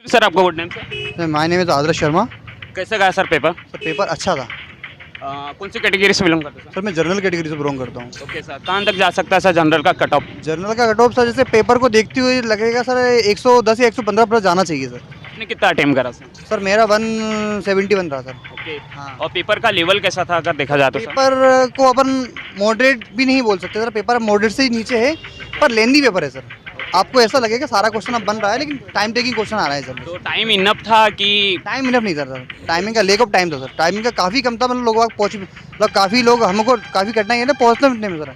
Sir आपका good name sir? My name is Adarsh Sharma. कैसे गया सर पेपर? सर पेपर अच्छा था। कौन सी कैटेगरी से बिलोंग करते हो सर मैं जनरल कैटेगरी से बिलोंग करता हूँ। सर? ओके सर, कहाँ तक जा सकता है सर जनरल का कट ऑफ? जनरल का कट ऑफ सर जैसे पेपर को देखते हुए लगेगा सर 110 या 115 प्लस जाना चाहिए सर। आपने कितना अटेम्प्ट करा सर? सर मेरा 171 रहा सर। ओके। हाँ। और पेपर का लेवल कैसा था अगर देखा जाए तो सर? पेपर को अपन मॉडरेट भी नहीं बोल सकते सर, पेपर मॉडरेट से ही नीचे है, पर लेंदी पेपर है सर। आपको ऐसा लगेगा सारा क्वेश्चन अब बन रहा है, लेकिन टाइम टेकिंग क्वेश्चन आ रहा है सर। तो टाइम इनफ था कि? टाइम इनफ नहीं था सर, टाइमिंग का लेक ऑफ टाइम था सर, टाइमिंग का काफ़ी कम था। मतलब लोग वहाँ पहुँच मतलब काफ़ी लोग हमको काफ़ी कठिनाई है ना पहुँचने में सर,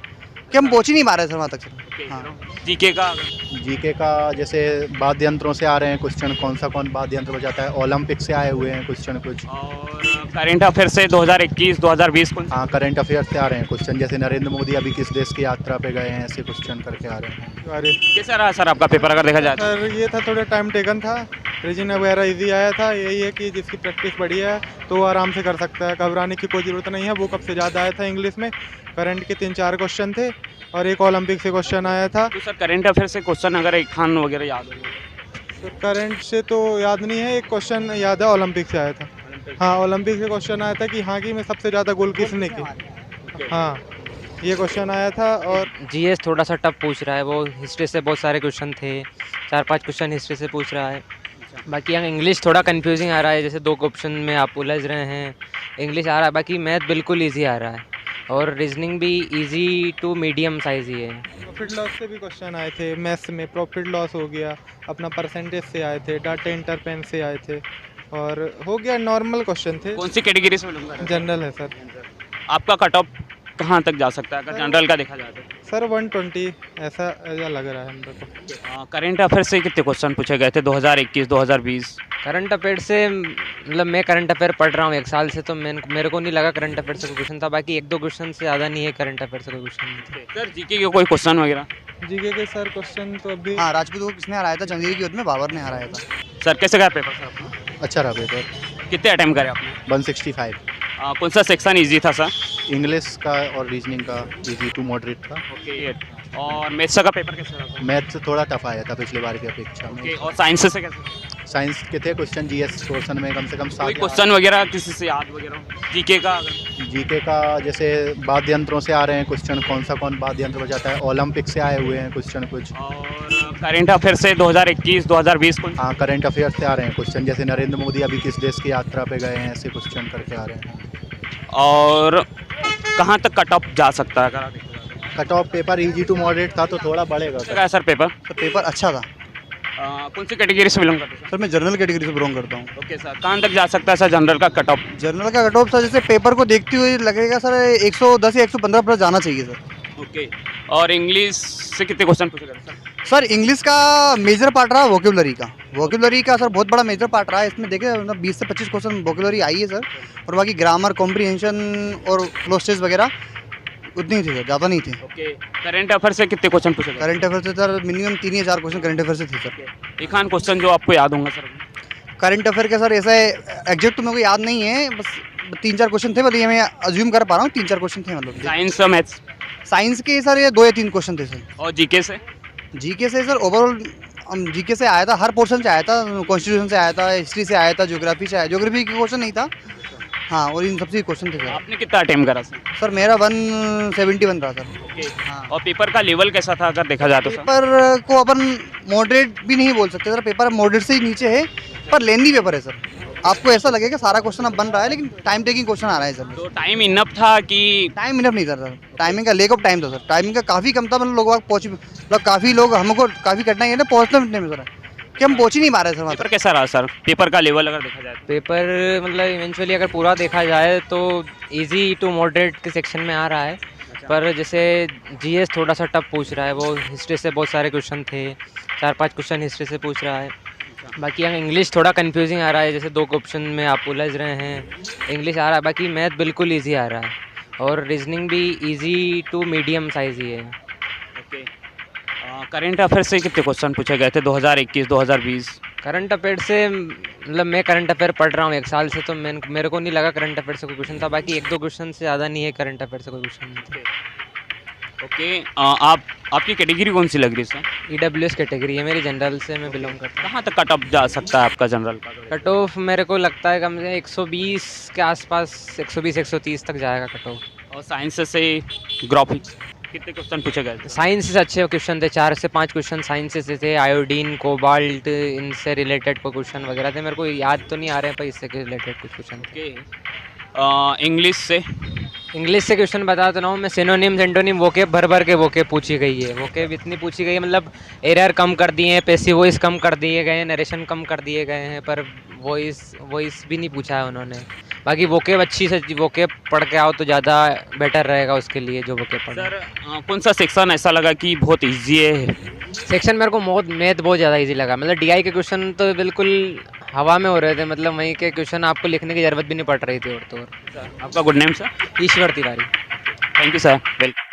कि हम पहुँच ही नहीं पा रहे सर वहाँ तक सर। हाँ। जीके का? जीके का जैसे वाद्य यंत्रों से आ रहे हैं क्वेश्चन, कौन वाद्य यंत्र बजाता है। ओलंपिक से आए हुए हैं क्वेश्चन कुछ। और करंट अफेयर से 2021 2020 कौन? हाँ, करंट अफेयर से आ रहे हैं क्वेश्चन, जैसे नरेंद्र मोदी अभी किस देश की यात्रा पे गए हैं, ऐसे क्वेश्चन करके आ रहे हैं। अरे कैसा रहा सर आपका पेपर अगर देखा जाए तो? सर ये था, थोड़ा टाइम टेकन था, रीजन वगैरह इजी आया था। यही है कि जिसकी प्रैक्टिस बढ़िया है तो वो आराम से कर सकता है, घबराने की कोई ज़रूरत नहीं है। वो कब से ज़्यादा आया था इंग्लिश में, करंट के 3-4 क्वेश्चन थे और एक ओलंपिक से क्वेश्चन आया था। तो सर करंट अफेयर से क्वेश्चन अगर एक खान वगैरह याद हो? तो करंट से तो याद नहीं है, एक क्वेश्चन याद है ओलंपिक से आया था। हाँ, ओलंपिक से क्वेश्चन आया था कि हाँ कि में सबसे ज़्यादा गोल किसने की। हाँ, ये क्वेश्चन आया था। और जीएस थोड़ा सा टफ पूछ रहा है, वो हिस्ट्री से बहुत सारे क्वेश्चन थे, 4-5 क्वेश्चन हिस्ट्री से पूछ रहा है। बाकी यहाँ इंग्लिश थोड़ा कंफ्यूजिंग आ रहा है, जैसे 2 ऑप्शन में आप उलझ रहे हैं। इंग्लिश आ रहा है, बाकी मैथ बिल्कुल इजी आ रहा है और रीजनिंग भी इजी टू मीडियम साइज ही है। प्रॉफिट लॉस से भी क्वेश्चन आए थे, मैथ्स में प्रॉफिट लॉस हो गया, अपना परसेंटेज से आए थे, डाटा इंटरपेन से आए थे और हो गया। नॉर्मल क्वेश्चन थे। कौन सी कैटेगरी से बिलोंग करते जनरल है सर। आपका कट ऑफ कहाँ तक जा सकता है अगर जनरल का देखा जाए तो? सर 120 ऐसा लग रहा है हम लोग को। करंट अफेयर से कितने क्वेश्चन पूछे गए थे 2021 2020? करंट अफेयर से मतलब मैं करंट अफेयर पढ़ रहा हूँ 1 साल से, तो मेरे को नहीं लगा करंट अफेयर से कोई क्वेश्चन था। बाकी 1-2 क्वेश्चन से ज़्यादा नहीं है करंट अफेयर से कोई क्वेश्चन। सर जीके के कोई क्वेश्चन वगैरह? जीके के सर क्वेश्चन तो अभी हाँ, राजपूत को किसने हराया था? जंजीर की युद्ध में बाबर ने हराया था। सर कैसे गया पेपर सर आपका? अच्छा रहा पेपर। कितने अटेम्प्ट करे आपने? 165। कौन सा सेक्शन इजी था सर? इंग्लिश का और रीजनिंग का इजी टू मॉडरेट था। ओके। और मैथ्स का पेपर कैसा रहा? मैथ थोड़ा टफ आया था पिछले बार की अपेक्षा ओके। में। और साइंस से कैसे? साइंस के थे क्वेश्चन, जीएस पोर्शन में कम से कम कोई 7 क्वेश्चन वगैरह किसी से याद वगैरह? जीके का जीके का जैसे वाद्य यंत्रों से आ रहे हैं क्वेश्चन, कौन वाद्य यंत्र बजाता है। ओलंपिक से आए हुए हैं क्वेश्चन कुछ। और करंट अफेयर से 2021 2020 कौन? हाँ, करंट अफेयर से आ रहे हैं क्वेश्चन, जैसे नरेंद्र मोदी अभी किस देश की यात्रा पे गए हैं, ऐसे क्वेश्चन करके आ रहे हैं। और कहाँ तक कट ऑफ जा सकता है अगर आप देखा जाए cut off paper easy to moderate था तो थोड़ा बढ़ेगा तो? सर। क्या है सर पेपर? सर पेपर अच्छा था। कौन सी कैटेगरी से बिलोंग करते हैं सर मैं जनरल कैटेगरी से बिलोंग करता हूँ। सर? ओके सर, कहाँ तक जा सकता है सर जनरल का कट ऑफ? जनरल का कट ऑफ सर जैसे पेपर को देखते हुए लगेगा सर 110 या 115 प्लस जाना चाहिए सर। ओके। और इंग्लिश से कितने क्वेश्चन पूछे गए सर? सर इंग्लिश का मेजर पार्ट रहा वोकेबलरी का सर बहुत बड़ा मेजर पार्ट रहा है इसमें। देखिए मतलब 20 से 25 क्वेश्चन वोकेबलरी आई है सर, और बाकी ग्रामर, कॉम्प्रीहेंशन और क्लोज वगैरह उतनी ही थी सर, ज़्यादा नहीं थी। ओके। करंट अफेयर से कितने क्वेश्चन पूछे गए? करंट अफेयर से सर मिनिमम 3 या 4 क्वेश्चन करंट अफेयर से थे सर। एक आध क्वेश्चन जो आपको याद होंगे सर? करंट अफेयर का सर ऐसा है, एग्जैक्ट तो मेरे को याद नहीं है, बस 3-4 क्वेश्चन थे, मतलब ये मैं अज्यूम कर पा रहा हूँ 3-4 क्वेश्चन थे मतलब। साइंस और मैथ्स? साइंस के सर ये 2 या 3 क्वेश्चन थे सर। और जीके से? जीके से सर ओवरऑल जीके से आया था, हर पोर्शन से आया था, कॉन्स्टिट्यूशन से आया था, हिस्ट्री से आया था, ज्योग्राफी से आया। ज्योग्राफी की क्वेश्चन नहीं था हाँ, और इन सबसे क्वेश्चन थे सर। आपने कितना अटेम्प्ट करा सर? सर मेरा 171 रहा सर। ओके। हाँ। और पेपर का लेवल कैसा था अगर देखा जाए तो सर? पेपर को अपन मॉडरेट भी नहीं बोल सकते सर, पेपर मॉडरेट से ही नीचे है, पर लेंदी पेपर है सर। आपको ऐसा लगेगा सारा क्वेश्चन अब बन रहा है, लेकिन टाइम टेकिंग क्वेश्चन आ रहा है सर। तो टाइम इनफ था कि? टाइम इनफ नहीं था सर, टाइमिंग का लेक ऑफ टाइम था सर, टाइमिंग का काफ़ी कम था। मतलब लोग वहाँ पहुँच मतलब काफ़ी लोग हमको काफ़ी कठिनाई है ना पहुँचने में सर, कि हम पहुँच ही नहीं पा रहे सर वहाँ पेपर कैसा रहा सर? पेपर का लेवल अगर देखा जाए तो? पेपर मतलब इवेंचुअली अगर पूरा देखा जाए तो इजी टू मॉडरेट के सेक्शन में आ रहा है, पर जैसे जीएस थोड़ा सा टफ पूछ रहा है, वो हिस्ट्री से बहुत सारे क्वेश्चन थे, 4-5 क्वेश्चन हिस्ट्री से पूछ रहा है। बाकी यहाँ इंग्लिश थोड़ा कंफ्यूजिंग आ रहा है, जैसे 2 ऑप्शन में आप उलझ रहे हैं। इंग्लिश आ रहा है, बाकी मैथ बिल्कुल इजी आ रहा है और रीजनिंग भी इजी टू मीडियम साइज ही है। ओके। करंट अफेयर से कितने क्वेश्चन पूछे गए थे 2021 2020? करंट अफेयर से मतलब मैं करंट अफेयर पढ़ रहा हूँ 1 साल से, तो मेरे को नहीं लगा करंट अफेयर से कोई क्वेश्चन था। बाकी 1-2 क्वेश्चन से ज़्यादा नहीं है करंट अफेयर से कोई क्वेश्चन। ओके आपकी कैटेगरी कौन सी लग रही है सर? EWS कैटेगरी है मेरी, जनरल से मैं बिलोंग करता कहाँ तक कट ऑफ जा सकता है आपका जनरल का? हूँ। कट ऑफ मेरे को लगता है कम से कम 120 के आसपास, 120-130 तक जाएगा कट ऑफ। और साइंस से ग्राफिक्स कितने क्वेश्चन पूछे गए थे? साइंस से अच्छे क्वेश्चन थे, 4 से 5 क्वेश्चन साइंस से थे, आयोडीन, कोबाल्ट, इनसे रिलेटेड कोई क्वेश्चन वगैरह थे। मेरे को याद तो नहीं आ रहे हैं पर इससे रिलेटेड कुछ क्वेश्चन थे। ओके इंग्लिश से? इंग्लिश से क्वेश्चन बता तो रहा हूँ मैं, सिनोनिम्स एंटोनिम वोकेब भर भर के वोकेब पूछी गई है। वोकेब इतनी पूछी गई है, मतलब एरर कम कर दिए हैं, पैसिव वॉइस कम कर दिए गए हैं, नरेशन कम कर दिए गए हैं, पर वॉइस भी नहीं पूछा है उन्होंने। बाकी वोकेब अच्छी से वोकेब पढ़ के आओ तो ज़्यादा बेटर रहेगा उसके लिए जो वोकेब पढ़। सर कौन सा सेक्शन ऐसा लगा कि बहुत इजी है? सेक्शन मेरे को मैथ बहुत ज़्यादा इजी लगा, मतलब DI के क्वेश्चन तो बिल्कुल हवा में हो रहे थे, मतलब वहीं के क्वेश्चन आपको लिखने की ज़रूरत भी नहीं पड़ रही थी। और तो और आपका good name sir? Ishwar Tiwari. Thank you sir, welcome.